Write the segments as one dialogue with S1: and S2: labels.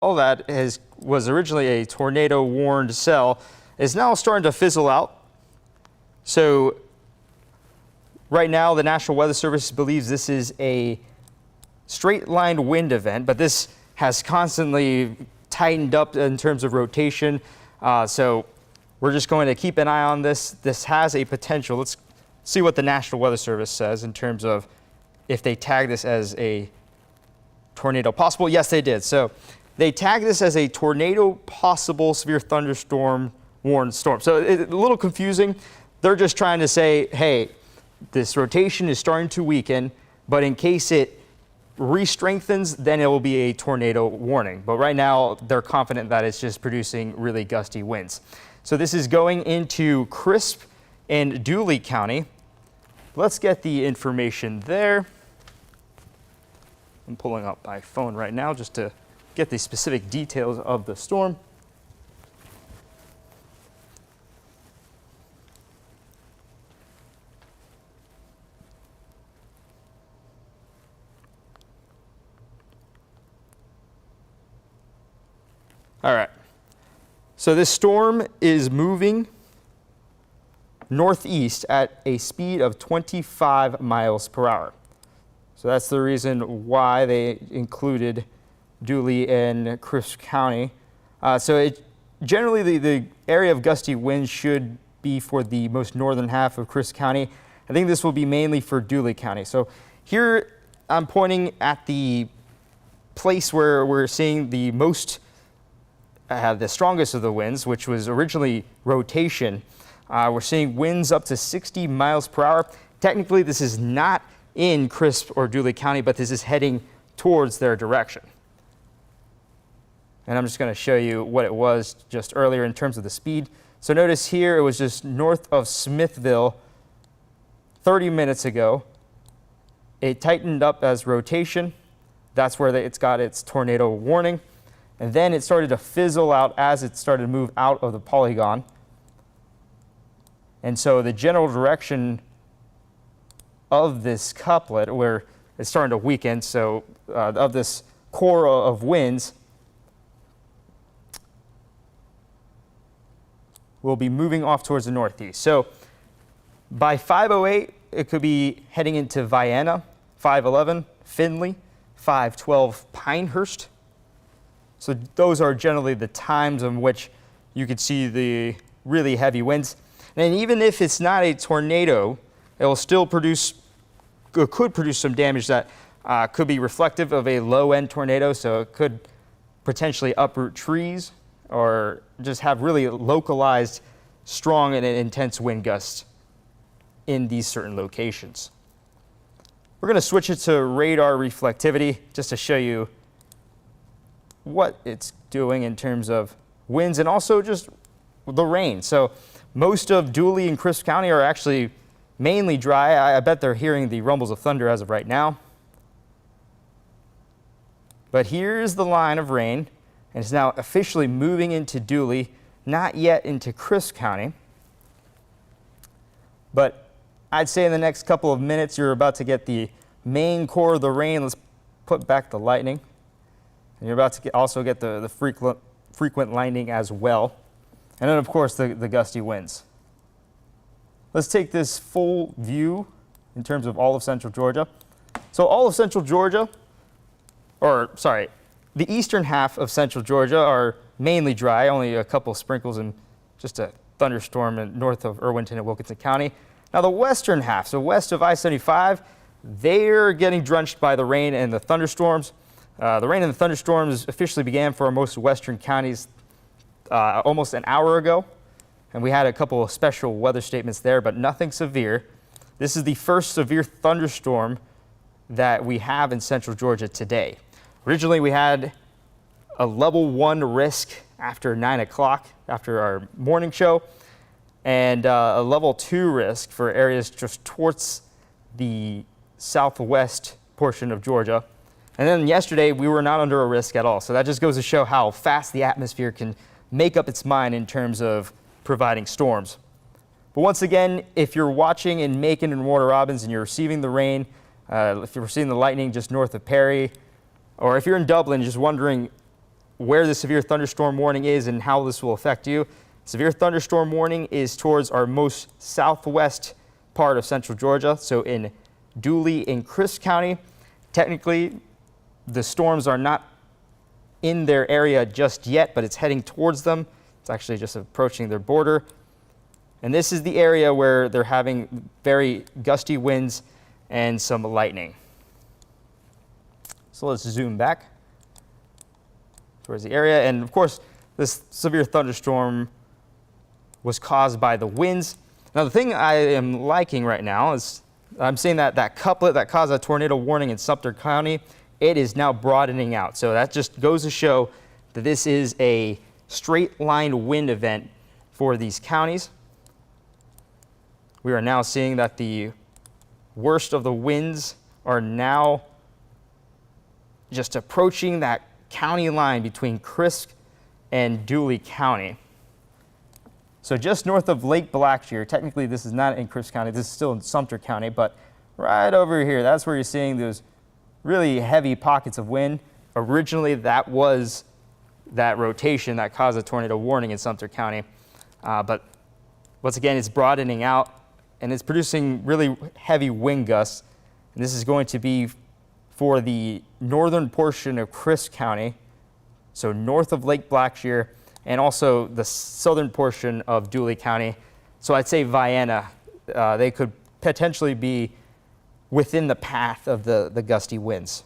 S1: all that was originally a tornado warned cell is now starting to fizzle out. So right now the National Weather Service believes this is a straight line wind event, but this has constantly tightened up in terms of rotation. So we're just going to keep an eye on this. This has a potential. Let's see what the National Weather Service says in terms of if they tag this as a tornado possible. Yes, they did. So they tag this as a tornado possible severe thunderstorm warned storm. So it's a little confusing. They're just trying to say, hey, this rotation is starting to weaken, but in case it re-strengthens, then it will be a tornado warning. But right now, they're confident that it's just producing really gusty winds. So this is going into Crisp and Dooley County. Let's get the information there. I'm pulling up my phone right now just to get the specific details of the storm. All right, so this storm is moving northeast at a speed of 25 miles per hour. So that's the reason why they included Dooley and Crisp County. Generally the area of gusty winds should be for the most northern half of Crisp County. I think this will be mainly for Dooley County. So here I'm pointing at the place where we're seeing the strongest of the winds, which was originally rotation. We're seeing winds up to 60 miles per hour. Technically, this is not in Crisp or Dooley County, but this is heading towards their direction. And I'm just going to show you what it was just earlier in terms of the speed. So notice here it was just north of Smithville 30 minutes ago. It tightened up as rotation. That's where it's got its tornado warning. And then it started to fizzle out as it started to move out of the polygon. And so the general direction of this couplet, where it's starting to weaken, so of this core of winds, will be moving off towards the northeast. So by 5:08, it could be heading into Vienna, 5:11, Findlay, 5:12, Pinehurst. So those are generally the times in which you could see the really heavy winds. And even if it's not a tornado, it will still could produce some damage that could be reflective of a low-end tornado. So it could potentially uproot trees or just have really localized, strong and intense wind gusts in these certain locations. We're going to switch it to radar reflectivity just to show you what it's doing in terms of winds and also just the rain. So most of Dooley and Crisp County are actually mainly dry. I bet they're hearing the rumbles of thunder as of right now. But here's the line of rain, and it's now officially moving into Dooley, not yet into Crisp County. But I'd say in the next couple of minutes, you're about to get the main core of the rain. Let's put back the lightning. And you're about to also get the frequent lightning as well. And then, of course, the gusty winds. Let's take this full view in terms of all of central Georgia. So all of central Georgia, the eastern half of central Georgia are mainly dry, only a couple of sprinkles and just a thunderstorm north of Irwinton and Wilkinson County. Now the western half, so west of I-75, they're getting drenched by the rain and the thunderstorms. The rain and the thunderstorms officially began for most western counties almost an hour ago. And we had a couple of special weather statements there, but nothing severe. This is the first severe thunderstorm that we have in central Georgia today. Originally, we had a level 1 risk after 9 o'clock, after our morning show, and a level 2 risk for areas just towards the southwest portion of Georgia. And then yesterday, we were not under a risk at all. So that just goes to show how fast the atmosphere can make up its mind in terms of providing storms. But once again, if you're watching in Macon and Warner Robins and you're receiving the rain, if you're receiving the lightning just north of Perry, or if you're in Dublin just wondering where the severe thunderstorm warning is and how this will affect you. Severe thunderstorm warning is towards our most southwest part of central Georgia, so in Dooley and Crisp County. Technically, the storms are not in their area just yet, but it's heading towards them. It's actually just approaching their border. And this is the area where they're having very gusty winds and some lightning. So let's zoom back towards the area. And of course, this severe thunderstorm was caused by the winds. Now, the thing I am liking right now is I'm seeing that couplet that caused a tornado warning in Sumter County, it is now broadening out. So that just goes to show that this is a straight line wind event for these counties. We are now seeing that the worst of the winds are now just approaching that county line between Crisp and Dooley County. So just north of Lake Blackshear, technically this is not in Crisp County, this is still in Sumter County, but right over here, that's where you're seeing those really heavy pockets of wind. Originally, that was that rotation that caused a tornado warning in Sumter County. But once again, it's broadening out and it's producing really heavy wind gusts. And this is going to be for the northern portion of Crisp County, so north of Lake Blackshear, and also the southern portion of Dooley County. So I'd say Vienna, they could potentially be within the path of the gusty winds.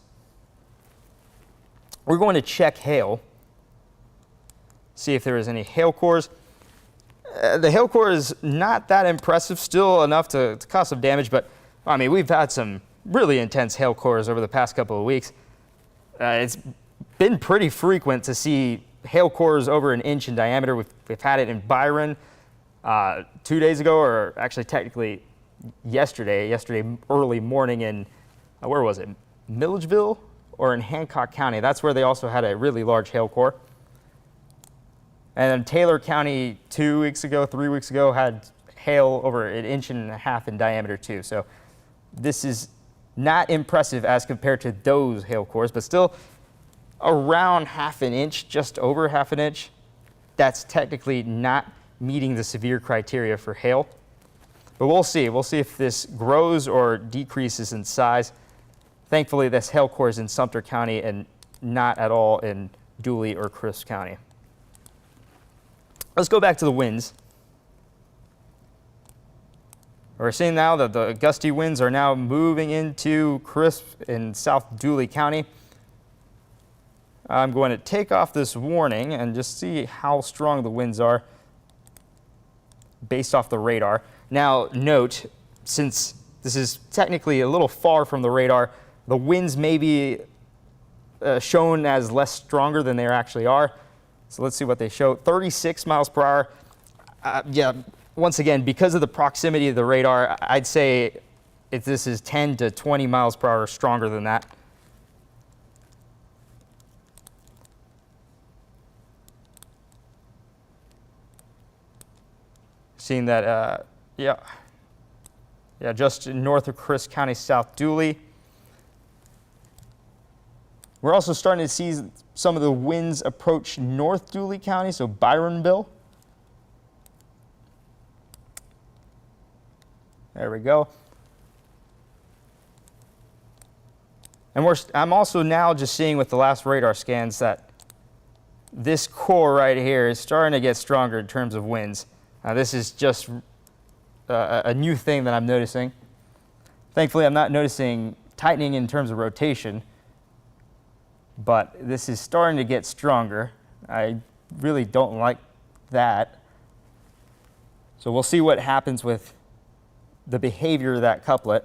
S1: We're going to check hail, see if there is any hail cores. The hail core is not that impressive, still enough to cause some damage, but I mean, we've had some really intense hail cores over the past couple of weeks. It's been pretty frequent to see hail cores over an inch in diameter. We've had it in Byron 2 days ago, or actually technically yesterday early morning in, where was it, Milledgeville or in Hancock County. That's where they also had a really large hail core. And then Taylor County 3 weeks ago had hail over an inch and a half in diameter too. So this is not impressive as compared to those hail cores, but still around half an inch, just over half an inch. That's technically not meeting the severe criteria for hail. But we'll see. We'll see if this grows or decreases in size. Thankfully, this hail core is in Sumter County and not at all in Dooley or Crisp County. Let's go back to the winds. We're seeing now that the gusty winds are now moving into Crisp in South Dooley County. I'm going to take off this warning and just see how strong the winds are based off the radar. Now, note, since this is technically a little far from the radar, the winds may be shown as less stronger than they actually are. So let's see what they show. 36 miles per hour. Yeah, once again, because of the proximity of the radar, I'd say if this is 10 to 20 miles per hour stronger than that. Seeing that, yeah, just north of Crisp County, South Dooley. We're also starting to see some of the winds approach North Dooley County, so Byronville. There we go. And I'm also now just seeing with the last radar scans that this core right here is starting to get stronger in terms of winds. Now, this is just a new thing that I'm noticing. Thankfully, I'm not noticing tightening in terms of rotation, but this is starting to get stronger. I really don't like that. So we'll see what happens with the behavior of that couplet.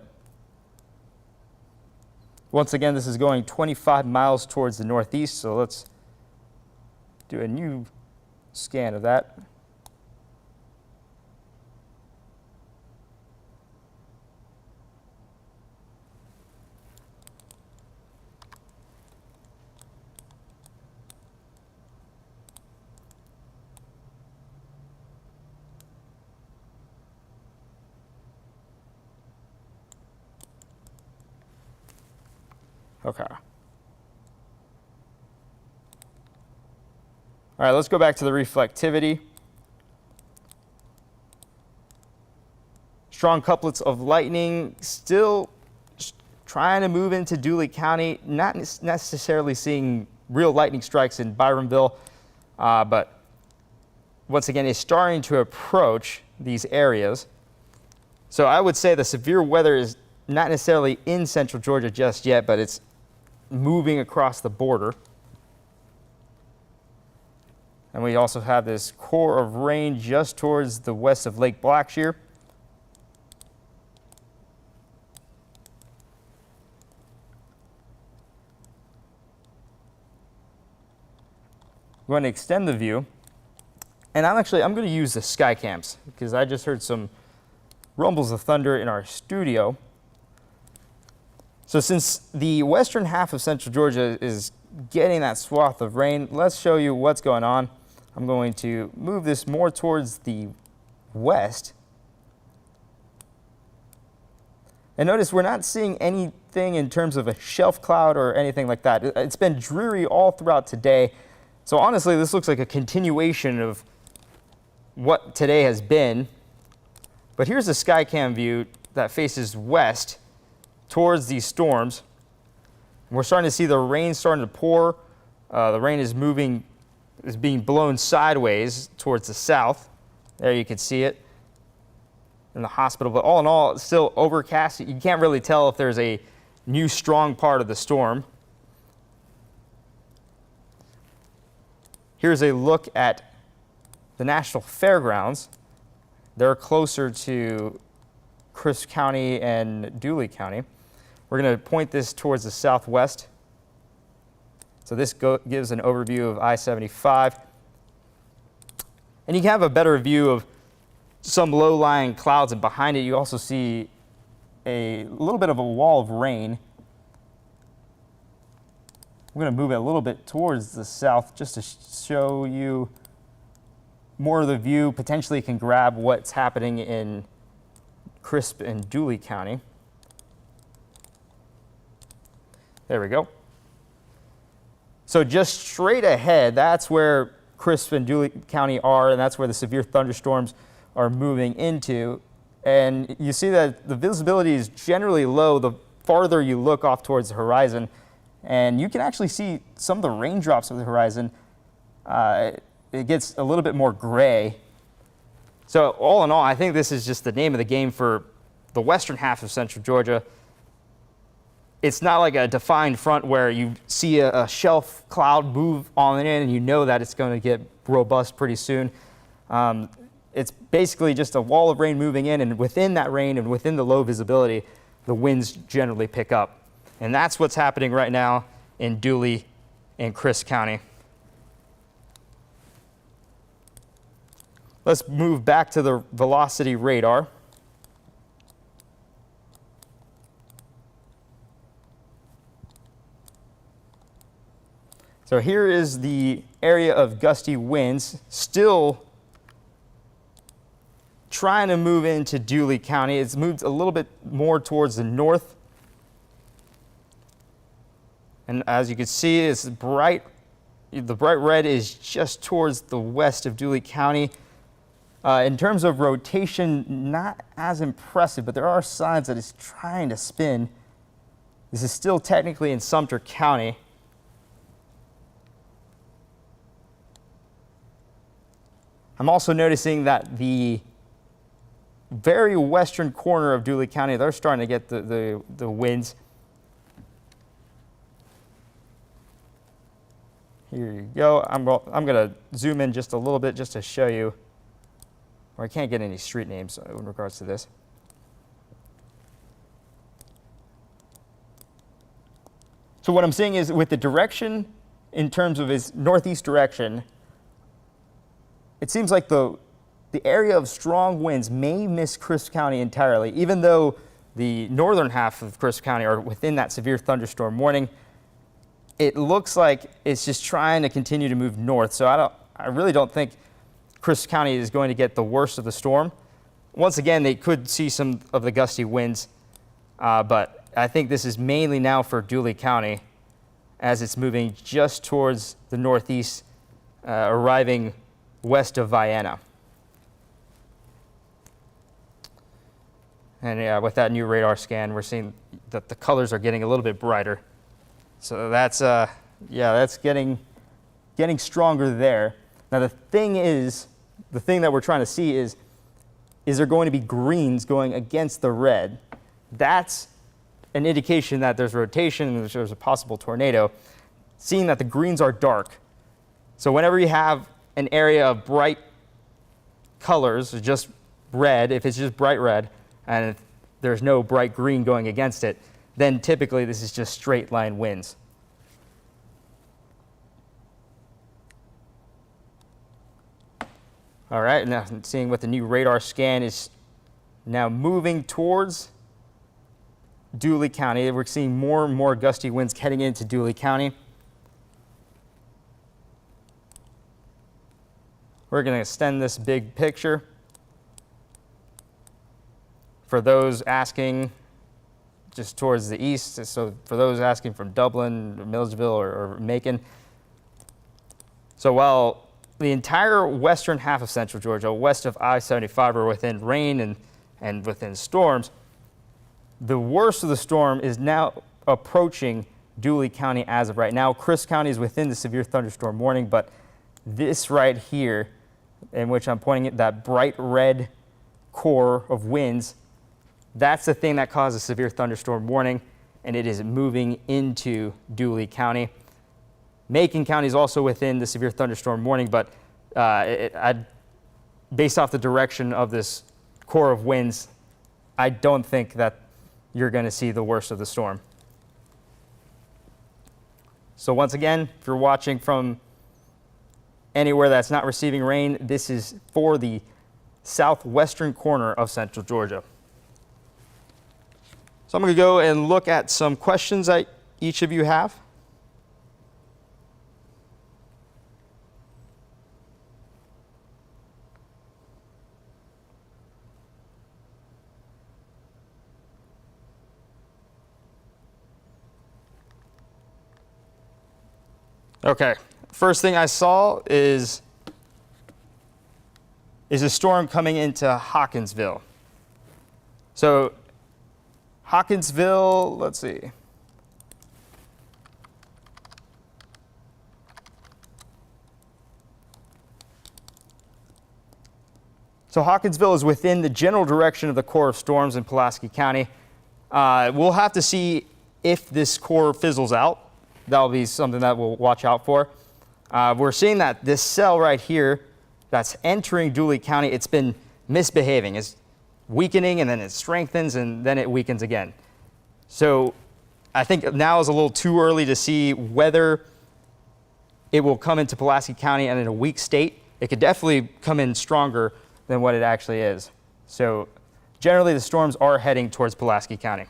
S1: Once again, this is going 25 miles towards the northeast, so let's do a new scan of that. Okay. All right, let's go back to the reflectivity. Strong couplets of lightning still trying to move into Dooley County, not necessarily seeing real lightning strikes in Byronville, but once again, it's starting to approach these areas. So I would say the severe weather is not necessarily in central Georgia just yet, but it's moving across the border. And we also have this core of rain just towards the west of Lake Blackshear. I'm going to extend the view, and I'm going to use the sky cams because I just heard some rumbles of thunder in our studio. So since the western half of central Georgia is getting that swath of rain, let's show you what's going on. I'm going to move this more towards the west. And notice we're not seeing anything in terms of a shelf cloud or anything like that. It's been dreary all throughout today. So honestly, this looks like a continuation of what today has been. But here's a skycam view that faces west towards these storms. We're starting to see the rain starting to pour. The rain is being blown sideways towards the south. There you can see it in the hospital. But all in all, it's still overcast. You can't really tell if there's a new strong part of the storm. Here's a look at the National Fairgrounds. They're closer to Crisp County and Dooley County. We're going to point this towards the southwest. So this gives an overview of I-75. And you can have a better view of some low-lying clouds, and behind it you also see a little bit of a wall of rain. We're going to move it a little bit towards the south just to show you more of the view. Potentially can grab what's happening in Crisp and Dooley County. There we go. So just straight ahead, that's where Crisp and Dooley County are, and that's where the severe thunderstorms are moving into. And you see that the visibility is generally low the farther you look off towards the horizon. And you can actually see some of the raindrops over the horizon. It gets a little bit more gray. So all in all, I think this is just the name of the game for the western half of central Georgia. It's not like a defined front where you see a shelf cloud move on in and you know that it's going to get robust pretty soon. It's basically just a wall of rain moving in, and within that rain and within the low visibility, the winds generally pick up. And that's what's happening right now in Dooley and Crisp County. Let's move back to the velocity radar. So here is the area of gusty winds, still trying to move into Dooley County. It's moved a little bit more towards the north. And as you can see, it's the bright red is just towards the west of Dooley County. In terms of rotation, not as impressive, but there are signs that it's trying to spin. This is still technically in Sumter County. I'm also noticing that the very western corner of Dooley County, they're starting to get the winds. Here you go. I'm going to zoom in just a little bit just to show you, or I can't get any street names in regards to this. So what I'm seeing is with the direction in terms of its northeast direction, it seems like the area of strong winds may miss Crisp County entirely, even though the northern half of Crisp County are within that severe thunderstorm warning. It looks like it's just trying to continue to move north. So I really don't think Crisp County is going to get the worst of the storm. Once again, they could see some of the gusty winds, but I think this is mainly now for Dooley County as it's moving just towards the northeast arriving west of Vienna. And yeah, with that new radar scan, we're seeing that the colors are getting a little bit brighter. So that's that's getting stronger there. Now the thing that we're trying to see is there going to be greens going against the red? That's an indication that there's rotation and there's a possible tornado. Seeing that the greens are dark. So whenever you have an area of bright colors, just red, if it's just bright red, and there's no bright green going against it, then typically this is just straight line winds. All right, now seeing what the new radar scan is now moving towards Dooley County. We're seeing more and more gusty winds heading into Dooley County. We're going to extend this big picture. For those asking just towards the east, so for those asking from Dublin, Milledgeville, or Macon. So while the entire western half of central Georgia, west of I-75, are within rain and within storms, the worst of the storm is now approaching Dooley County as of right now. Crisp County is within the severe thunderstorm warning, but this right here, in which I'm pointing at that bright red core of winds, that's the thing that causes severe thunderstorm warning, and it is moving into Dooley County. Macon County is also within the severe thunderstorm warning, but based off the direction of this core of winds, I don't think that you're going to see the worst of the storm. So once again, if you're watching from anywhere that's not receiving rain, this is for the southwestern corner of central Georgia. So I'm going to go and look at some questions that each of you have. Okay, first thing I saw is a storm coming into Hawkinsville. So Hawkinsville, let's see. So Hawkinsville is within the general direction of the core of storms in Pulaski County. We'll have to see if this core fizzles out. That'll be something that we'll watch out for. We're seeing that this cell right here that's entering Dooley County, it's been misbehaving. It's weakening, and then it strengthens, and then it weakens again. So I think now is a little too early to see whether it will come into Pulaski County and in a weak state. It could definitely come in stronger than what it actually is. So generally the storms are heading towards Pulaski County.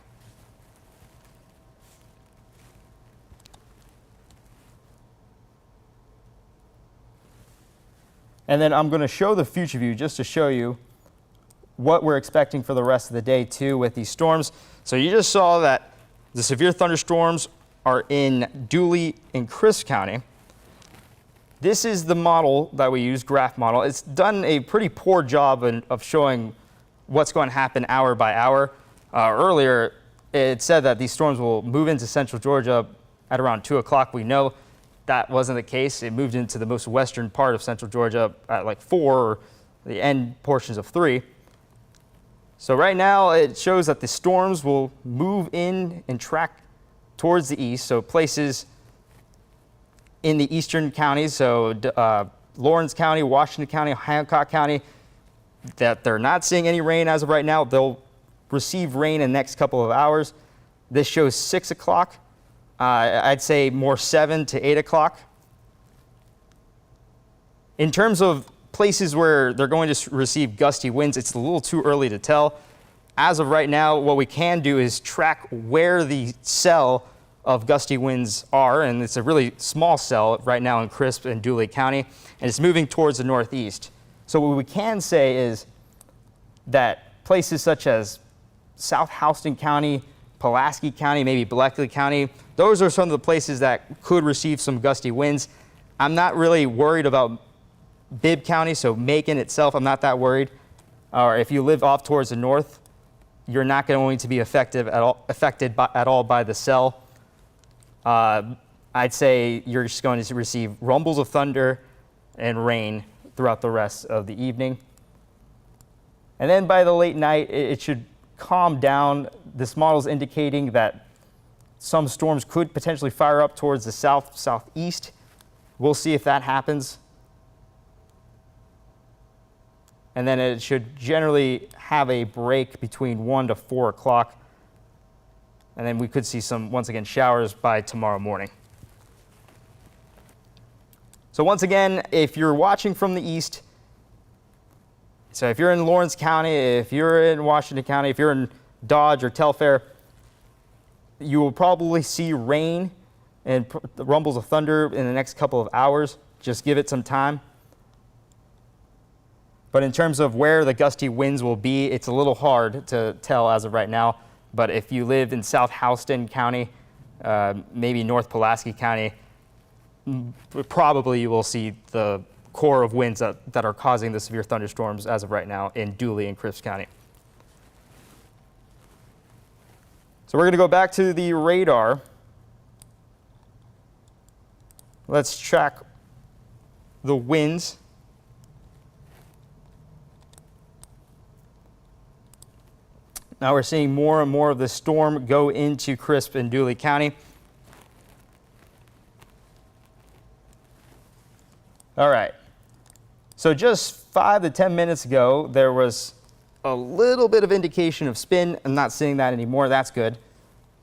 S1: And then I'm going to show the future view just to show you what we're expecting for the rest of the day too with these storms. So you just saw that the severe thunderstorms are in Dooley and Crisp County. This is the model that we use, graph model. It's done a pretty poor job of showing what's going to happen hour by hour. Earlier, it said that these storms will move into central Georgia at around 2 o'clock. We know that wasn't the case. It moved into the most western part of central Georgia at like 4 or the end portions of 3. So right now it shows that the storms will move in and track towards the east. So places in the eastern counties, so Lawrence County, Washington County, Hancock County, that they're not seeing any rain as of right now. They'll receive rain in the next couple of hours. This shows 6 o'clock. I'd say more 7 to 8 o'clock. In terms of places where they're going to receive gusty winds, it's a little too early to tell. As of right now, what we can do is track where the cell of gusty winds are, and it's a really small cell right now in Crisp and Dooley County, and it's moving towards the northeast. So what we can say is that places such as South Houston County, Pulaski County, maybe Bleckley County, those are some of the places that could receive some gusty winds. I'm not really worried about Bibb County, so Macon itself, I'm not that worried. Or if you live off towards the north, you're not going to be affected at all by the cell. I'd say you're just going to receive rumbles of thunder and rain throughout the rest of the evening. And then by the late night, it should calm down. This model is indicating that some storms could potentially fire up towards the southeast. We'll see if that happens. And then it should generally have a break between 1 to 4 o'clock. And then we could see some, once again, showers by tomorrow morning. So once again, if you're watching from the east, so if you're in Lawrence County, if you're in Washington County, if you're in Dodge or Telfair, you will probably see rain and rumbles of thunder in the next couple of hours. Just give it some time. But in terms of where the gusty winds will be, it's a little hard to tell as of right now. But if you live in South Houston County, maybe North Pulaski County, probably you will see the core of winds that are causing the severe thunderstorms as of right now in Dooley and Crisp County. So we're going to go back to the radar. Let's track the winds. Now we're seeing more and more of the storm go into Crisp and Dooley County. All right. So just 5 to 10 minutes ago, there was a little bit of indication of spin. I'm not seeing that anymore. That's good.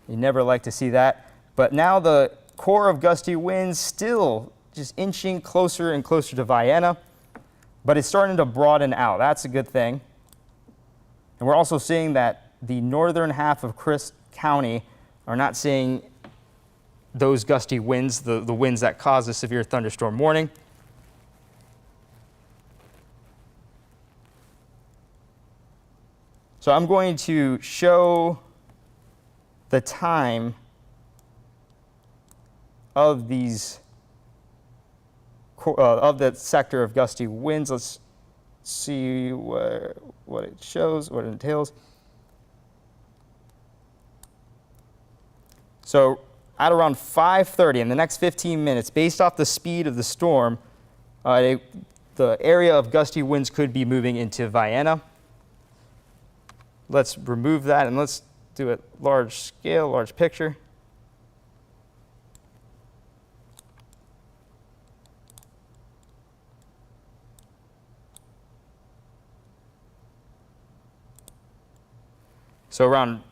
S1: You never like to see that. But now the core of gusty winds still just inching closer and closer to Vienna, but it's starting to broaden out. That's a good thing. And we're also seeing that the northern half of Crisp County are not seeing those gusty winds, the winds that cause a severe thunderstorm warning. So I'm going to show the time of these of that sector of gusty winds. Let's see what it shows, what it entails. So at around 5:30 in the next 15 minutes, based off the speed of the storm, the area of gusty winds could be moving into Vienna. Let's remove that and let's do it large scale, large picture. So around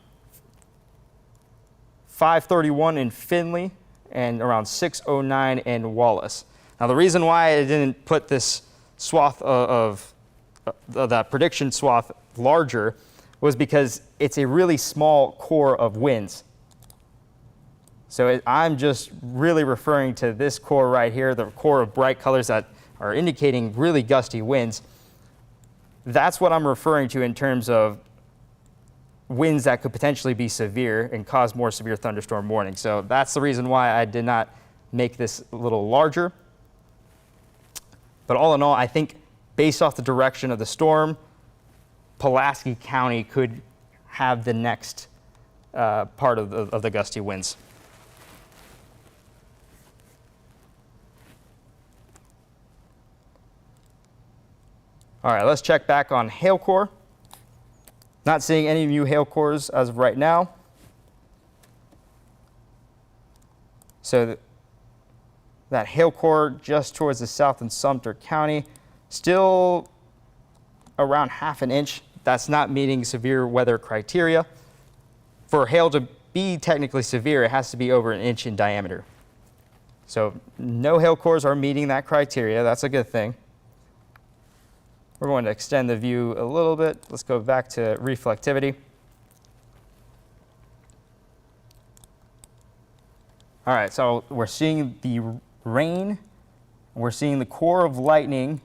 S1: 5:31 in Findlay and around 6:09 in Wallace. Now the reason why I didn't put this swath of that prediction swath larger was because it's a really small core of winds. So I'm just really referring to this core right here, the core of bright colors that are indicating really gusty winds. That's what I'm referring to in terms of winds that could potentially be severe and cause more severe thunderstorm warning. So that's the reason why I did not make this a little larger. But all in all, I think based off the direction of the storm, Pulaski County could have the next part of the gusty winds. All right, let's check back on hail core. Not seeing any new hail cores as of right now. So that hail core just towards the south in Sumter County, still around ½ an inch. That's not meeting severe weather criteria. For hail to be technically severe, it has to be over 1 inch in diameter. So no hail cores are meeting that criteria. That's a good thing. We're going to extend the view a little bit. Let's go back to reflectivity. All right, so we're seeing the rain. We're seeing the core of lightning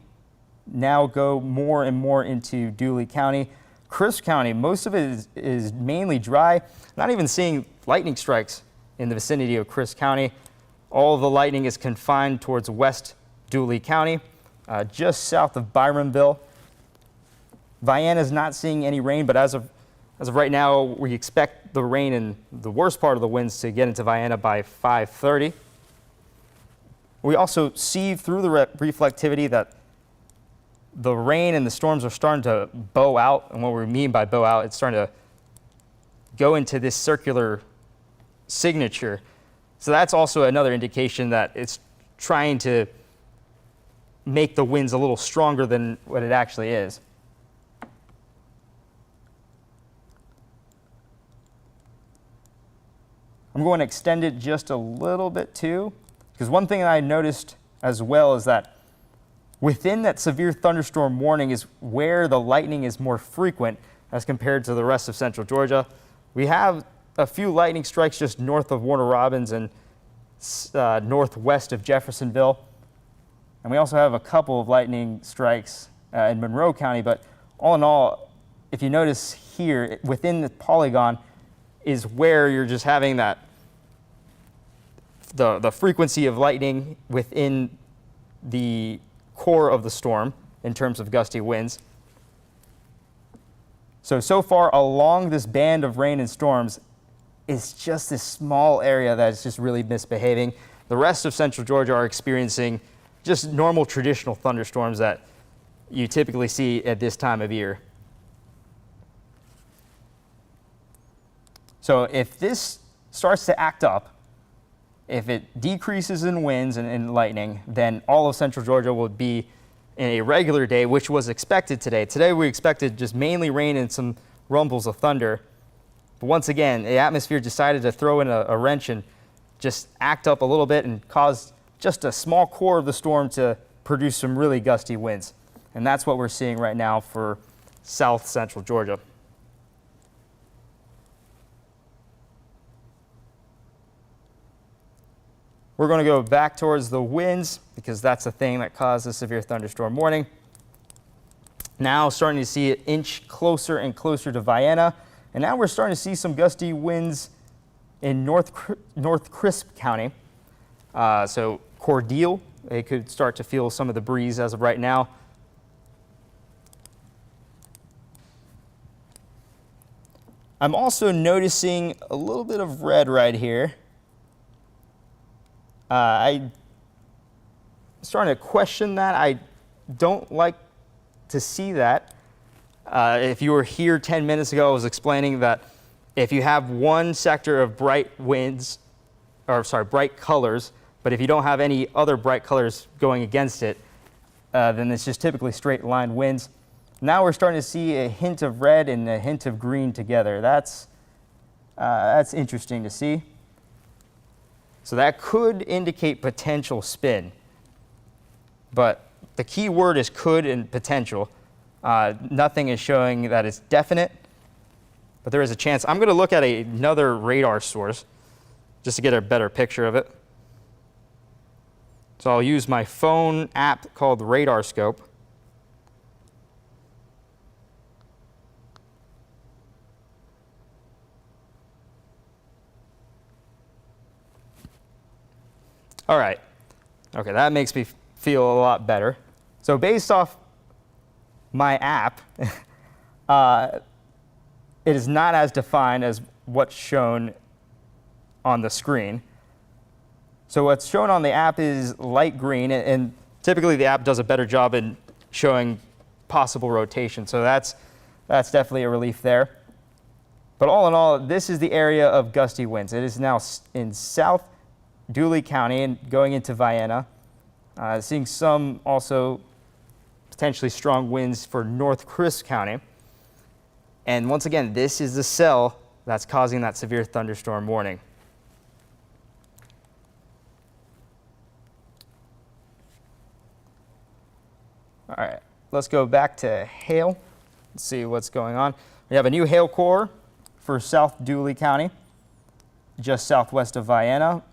S1: now go more and more into Dooley County. Crisp County, most of it is mainly dry. Not even seeing lightning strikes in the vicinity of Crisp County. All of the lightning is confined towards West Dooley County, just south of Byronville. Vienna is not seeing any rain, but as of right now, we expect the rain and the worst part of the winds to get into Vienna by 5:30. We also see through the reflectivity that the rain and the storms are starting to bow out. And what we mean by bow out, it's starting to go into this circular signature. So that's also another indication that it's trying to make the winds a little stronger than what it actually is. I'm going to extend it just a little bit too, because one thing that I noticed as well is that within that severe thunderstorm warning is where the lightning is more frequent as compared to the rest of central Georgia. We have a few lightning strikes just north of Warner Robins and northwest of Jeffersonville. And we also have a couple of lightning strikes in Monroe County. But all in all, if you notice here, within the polygon is where you're just having that the frequency of lightning within the core of the storm in terms of gusty winds. So far along this band of rain and storms is just this small area that is just really misbehaving. The rest of central Georgia are experiencing just normal traditional thunderstorms that you typically see at this time of year. So if this starts to act up, if it decreases in winds and lightning, then all of central Georgia would be in a regular day, which was expected today. Today we expected just mainly rain and some rumbles of thunder. But once again, the atmosphere decided to throw in a wrench and just act up a little bit and cause just a small core of the storm to produce some really gusty winds. And that's what we're seeing right now for south central Georgia. We're going to go back towards the winds because that's the thing that caused the severe thunderstorm warning. Now starting to see it inch closer and closer to Vienna. And now we're starting to see some gusty winds in North Crisp County. So Cordele, they could start to feel some of the breeze as of right now. I'm also noticing a little bit of red right here. I'm starting to question that. I don't like to see that. If you were here 10 minutes ago, I was explaining that if you have one sector of bright colors, but if you don't have any other bright colors going against it, then it's just typically straight line winds. Now we're starting to see a hint of red and a hint of green together. That's interesting to see. So that could indicate potential spin. But the key word is could and potential. Nothing is showing that it's definite, but there is a chance. I'm going to look at another radar source just to get a better picture of it. So I'll use my phone app called Radar Scope. All right. Okay, that makes me feel a lot better. So based off my app, it is not as defined as what's shown on the screen. So what's shown on the app is light green, and typically the app does a better job in showing possible rotation. So that's definitely a relief there. But all in all, this is the area of gusty winds. It is now in South Dooley County and going into Vienna. Seeing some also potentially strong winds for North Crisp County. And once again, this is the cell that's causing that severe thunderstorm warning. All right, let's go back to hail and see what's going on. We have a new hail core for South Dooley County, just southwest of Vienna.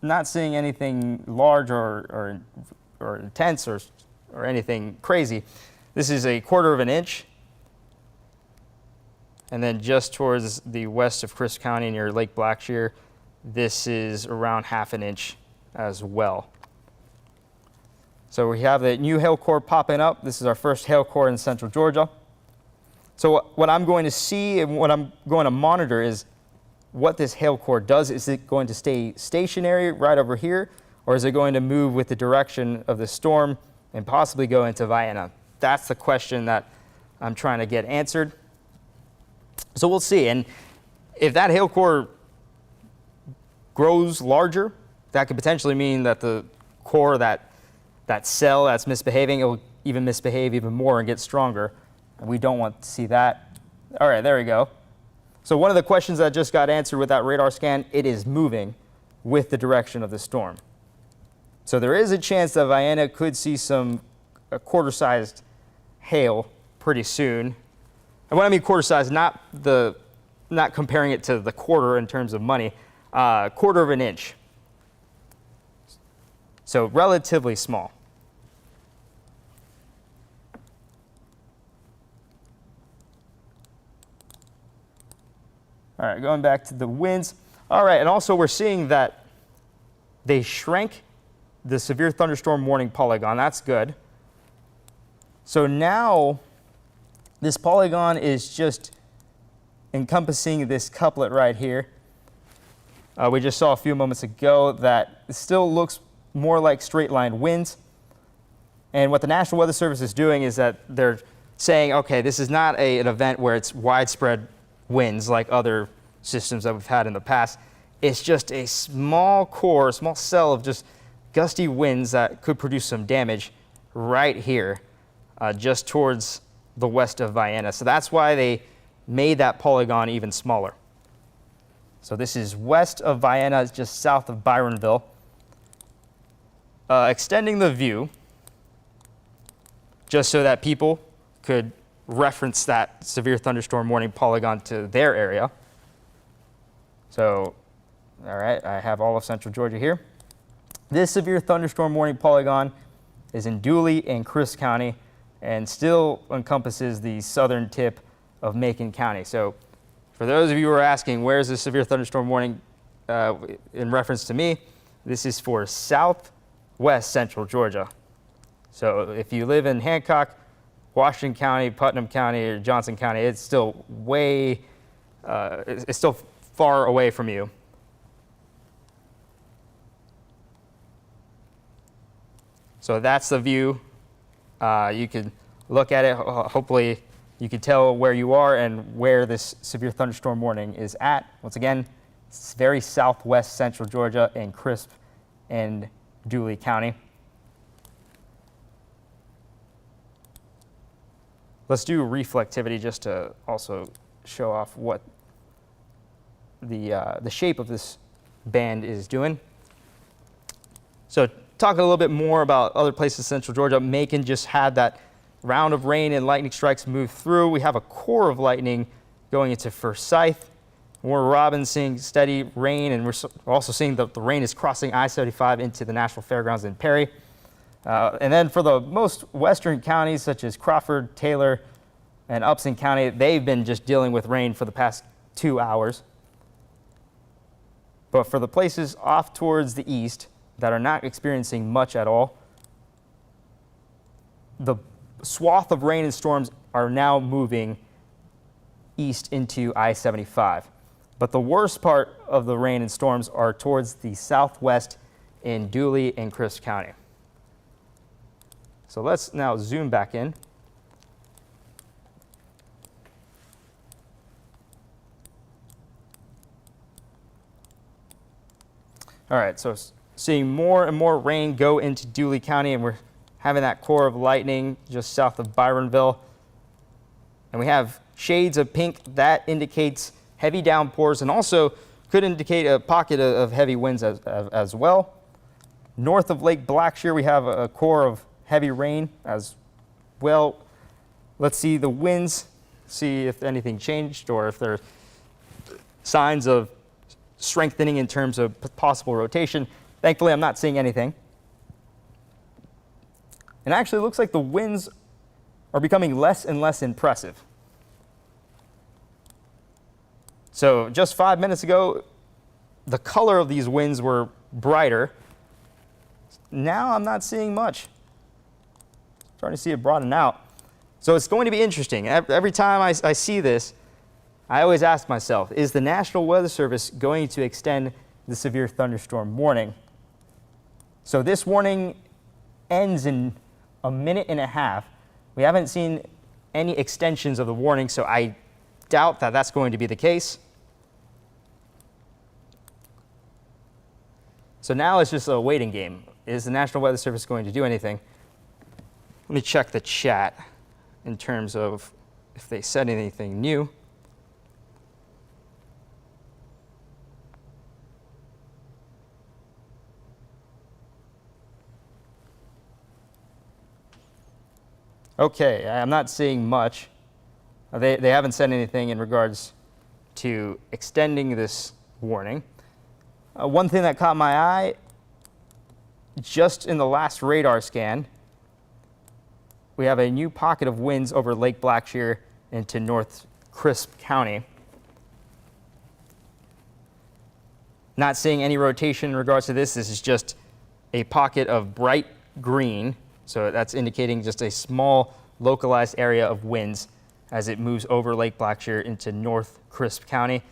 S1: Not seeing anything large or intense or anything crazy. This is 1/4 of an inch. And then just towards the west of Crisp County near Lake Blackshear, this is around 1/2 inch as well. So we have the new hail core popping up. This is our first hail core in central Georgia. So what I'm going to see and what I'm going to monitor is what this hail core does. Is it going to stay stationary right over here, or is it going to move with the direction of the storm and possibly go into Vienna? That's the question that I'm trying to get answered. So we'll see. And if that hail core grows larger, that could potentially mean that the core, that cell that's misbehaving, it will even misbehave even more and get stronger. And we don't want to see that. All right, there we go. So one of the questions that just got answered with that radar scan, it is moving with the direction of the storm. So there is a chance that Vienna could see some quarter-sized hail pretty soon. And when I mean quarter-sized, not comparing it to the quarter in terms of money, quarter of an inch. So relatively small. All right, going back to the winds. All right, and also we're seeing that they shrank the severe thunderstorm warning polygon. That's good. So now this polygon is just encompassing this couplet right here. We just saw a few moments ago that it still looks more like straight line winds. And what the National Weather Service is doing is that they're saying, okay, this is not an event where it's widespread winds like other systems that we've had in the past. It's just a small core, a small cell of just gusty winds that could produce some damage right here, just towards the west of Vienna. So that's why they made that polygon even smaller. So this is west of Vienna, it's just south of Byronville. Extending the view, just so that people could reference that severe thunderstorm warning polygon to their area. So, all right, I have all of central Georgia here. This severe thunderstorm warning polygon is in Dooley and Crisp County and still encompasses the southern tip of Macon County. So for those of you who are asking, where's the severe thunderstorm warning in reference to me, this is for southwest central Georgia. So if you live in Hancock, Washington County, Putnam County, or Johnson County, it's still it's still far away from you. So that's the view. You can look at it. Hopefully you can tell where you are and where this severe thunderstorm warning is at. Once again, it's very southwest central Georgia in Crisp and Dooley County. Let's do reflectivity just to also show off what the shape of this band is doing. So talking a little bit more about other places in central Georgia, Macon just had that round of rain and lightning strikes move through. We have a core of lightning going into Forsyth. Warner Robins seeing steady rain, and we're also seeing that the rain is crossing I-75 into the National Fairgrounds in Perry. And then for the most western counties, such as Crawford, Taylor, and Upson County, they've been just dealing with rain for the past 2 hours. But for the places off towards the east that are not experiencing much at all, the swath of rain and storms are now moving east into I-75. But the worst part of the rain and storms are towards the southwest in Dooley and Crisp County. So let's now zoom back in. All right, so seeing more and more rain go into Dooley County, and we're having that core of lightning just south of Byronville. And we have shades of pink. That indicates heavy downpours and also could indicate a pocket of heavy winds as well. North of Lake Blackshear, we have a core of heavy rain as well. Let's see the winds, see if anything changed or if there are signs of strengthening in terms of possible rotation. Thankfully, I'm not seeing anything. And actually, it looks like the winds are becoming less and less impressive. So just 5 minutes ago, the color of these winds were brighter, now I'm not seeing much. Starting to see it broaden out. So it's going to be interesting. Every time I see this, I always ask myself, is the National Weather Service going to extend the severe thunderstorm warning? So this warning ends in a minute and a half. We haven't seen any extensions of the warning, so I doubt that that's going to be the case. So now it's just a waiting game. Is the National Weather Service going to do anything? Let me check the chat in terms of if they said anything new. Okay, I'm not seeing much. They haven't said anything in regards to extending this warning. One thing that caught my eye, just in the last radar scan, we have a new pocket of winds over Lake Blackshear into North Crisp County. Not seeing any rotation in regards to this. This is just a pocket of bright green. So that's indicating just a small localized area of winds as it moves over Lake Blackshear into North Crisp County.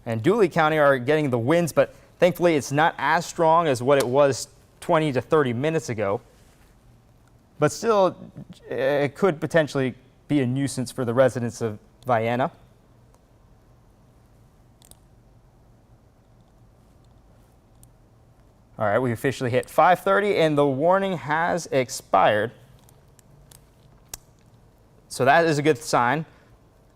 S1: And Dooley County are getting the winds, but thankfully it's not as strong as what it was 20 to 30 minutes ago. But still, it could potentially be a nuisance for the residents of Vienna. All right, we officially hit 5:30 and the warning has expired. So that is a good sign.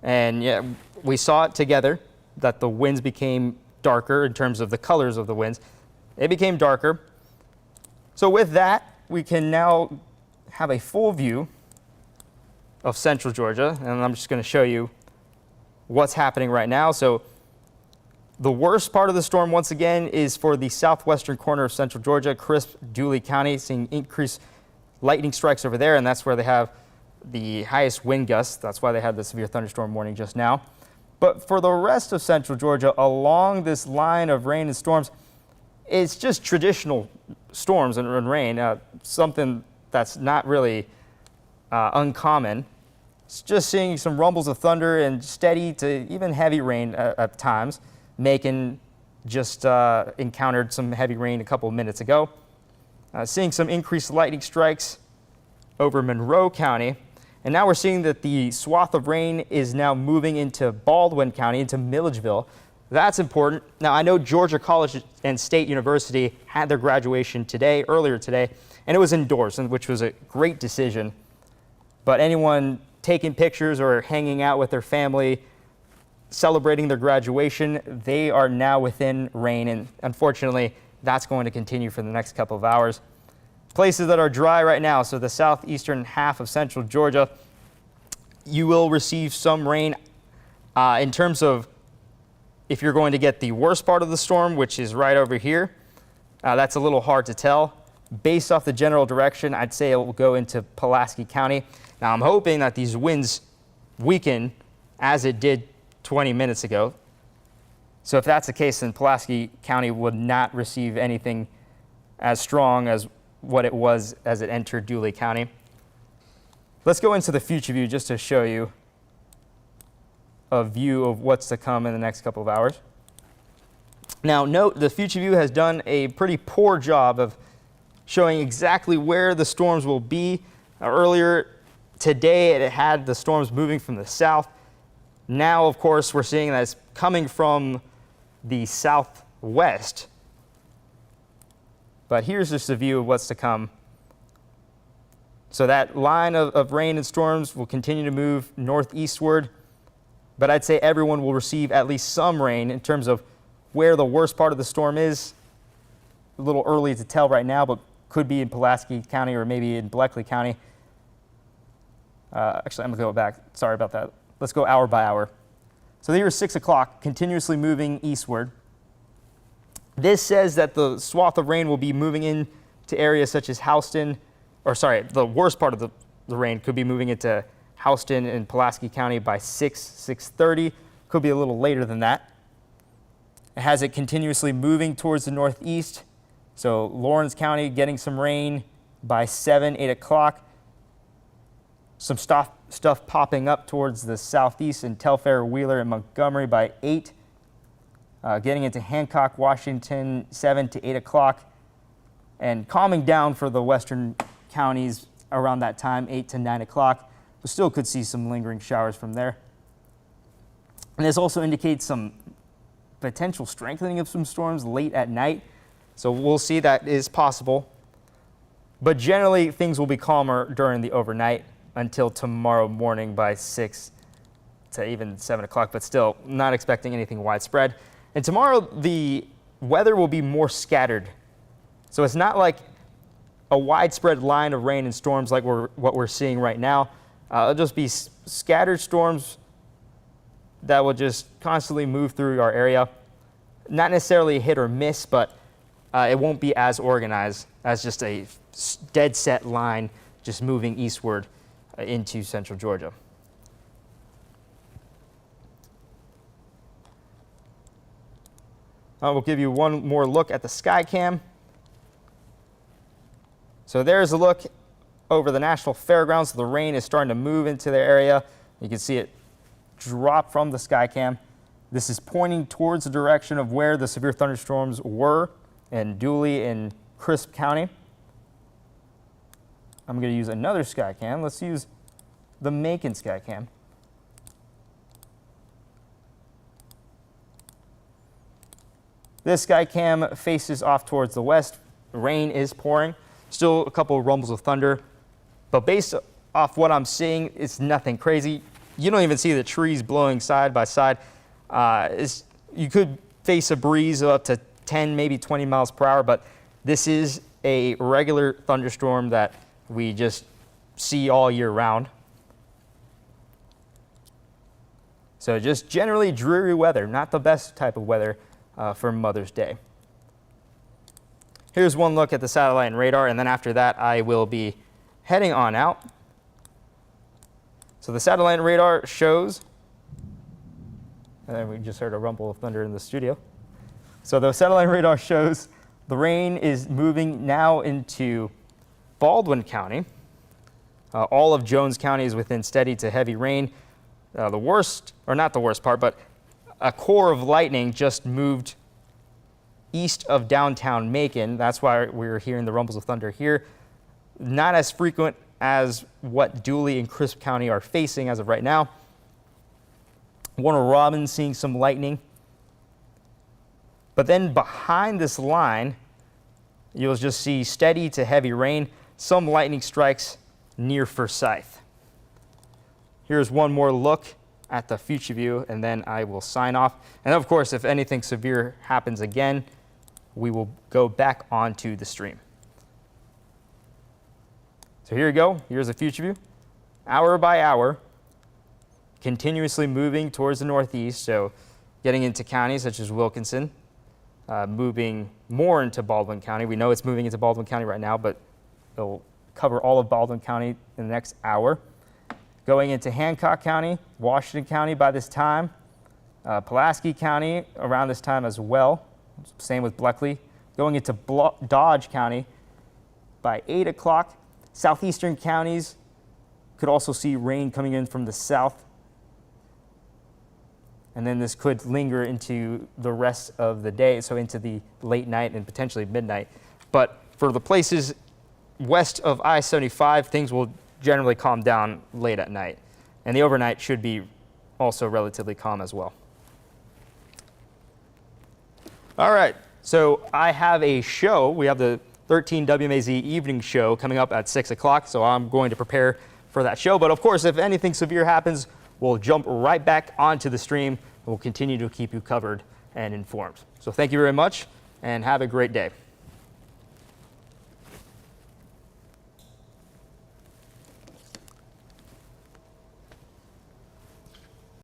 S1: And yeah, we saw it together that the winds became darker in terms of the colors of the winds. It became darker. So with that, we can now have a full view of central Georgia, and I'm just going to show you what's happening right now. So the worst part of the storm, once again, is for the southwestern corner of central Georgia, Crisp, Dooley County, seeing increased lightning strikes over there, and that's where they have the highest wind gusts. That's why they had the severe thunderstorm warning just now. But for the rest of central Georgia, along this line of rain and storms, it's just traditional storms and rain, something that's not really uncommon. It's just seeing some rumbles of thunder and steady to even heavy rain at times. Macon just encountered some heavy rain a couple of minutes ago. Seeing some increased lightning strikes over Monroe County. And now we're seeing that the swath of rain is now moving into Baldwin County, into Milledgeville. That's important. Now, I know Georgia College and State University had their graduation today, earlier today, and it was indoors, which was a great decision. But anyone taking pictures or hanging out with their family, celebrating their graduation, they are now within rain, and unfortunately, that's going to continue for the next couple of hours. Places that are dry right now, so the southeastern half of central Georgia, you will receive some rain. In terms of if you're going to get the worst part of the storm, which is right over here, that's a little hard to tell. Based off the general direction, I'd say it will go into Pulaski County. Now, I'm hoping that these winds weaken as it did 20 minutes ago. So if that's the case, then Pulaski County would not receive anything as strong as what it was as it entered Dooley County. Let's go into the future view just to show you a view of what's to come in the next couple of hours. Now, note the future view has done a pretty poor job of showing exactly where the storms will be. Earlier today, it had the storms moving from the south. Now, of course, we're seeing that it's coming from the southwest. But here's just a view of what's to come. So that line of rain and storms will continue to move northeastward. But I'd say everyone will receive at least some rain. In terms of where the worst part of the storm is, a little early to tell right now, but could be in Pulaski County or maybe in Bleckley County. Actually, I'm going to go back. Sorry about that. Let's go hour by hour. So here is 6 o'clock, continuously moving eastward. This says that the swath of rain will be moving into areas such as Houston, or sorry, the worst part of the rain could be moving into Houston and Pulaski County by 6:30. Could be a little later than that. It has it continuously moving towards the northeast So Lawrence County getting some rain by 7, 8 o'clock. Some stuff popping up towards the southeast in Telfair, Wheeler, and Montgomery by 8. Getting into Hancock, Washington, 7 to 8 o'clock. And calming down for the western counties around that time, 8 to 9 o'clock. We still could see some lingering showers from there. And this also indicates some potential strengthening of some storms late at night. So we'll see that is possible. But generally, things will be calmer during the overnight until tomorrow morning by 6 to even 7 o'clock, but still not expecting anything widespread. And tomorrow, the weather will be more scattered. So it's not like a widespread line of rain and storms like what we're seeing right now. It'll just be scattered storms that will just constantly move through our area. Not necessarily a hit or miss, but it won't be as organized as just a dead set line just moving eastward into central Georgia. We'll give you one more look at the sky cam. So there's a look over the National Fairgrounds. The rain is starting to move into the area. You can see it drop from the sky cam. This is pointing towards the direction of where the severe thunderstorms were in Dooley and Crisp County. I'm going to use another sky cam. Let's use the Macon sky cam. This sky cam faces off towards the west. Rain is pouring. Still a couple of rumbles of thunder. But based off what I'm seeing, it's nothing crazy. You don't even see the trees blowing side by side. You could face a breeze of up to 10, maybe 20 miles per hour, but this is a regular thunderstorm that we just see all year round. So just generally dreary weather, not the best type of weather for Mother's Day. Here's one look at the satellite and radar, and then after that I will be heading on out. So the satellite and radar shows, and then we just heard a rumble of thunder in the studio. So the satellite and radar shows the rain is moving now into Baldwin County. All of Jones County is within steady to heavy rain. The worst, or not the worst part, but a core of lightning just moved east of downtown Macon. That's why we're hearing the rumbles of thunder here. Not as frequent as what Dooley and Crisp County are facing as of right now. Warner Robins seeing some lightning. But then behind this line, you'll just see steady to heavy rain, some lightning strikes near Forsyth. Here's one more look at the future view, and then I will sign off. And of course, if anything severe happens again, we will go back onto the stream. So here you go. Here's the future view. Hour by hour, continuously moving towards the northeast, so getting into counties such as Wilkinson, moving more into Baldwin County. We know it's moving into Baldwin County right now, but it'll cover all of Baldwin County in the next hour. Going into Hancock County, Washington County by this time, Pulaski County around this time as well. Same with Bleckley. Going into Dodge County by 8 o'clock. Southeastern counties could also see rain coming in from the south. And then this could linger into the rest of the day, so into the late night and potentially midnight. But for the places west of I-75, things will generally calm down late at night. And the overnight should be also relatively calm as well. All right, so I have a show. We have the 13 WMAZ evening show coming up at 6 o'clock, so I'm going to prepare for that show. But of course, if anything severe happens, we'll jump right back onto the stream, and we'll continue to keep you covered and informed. So thank you very much, and have a great day.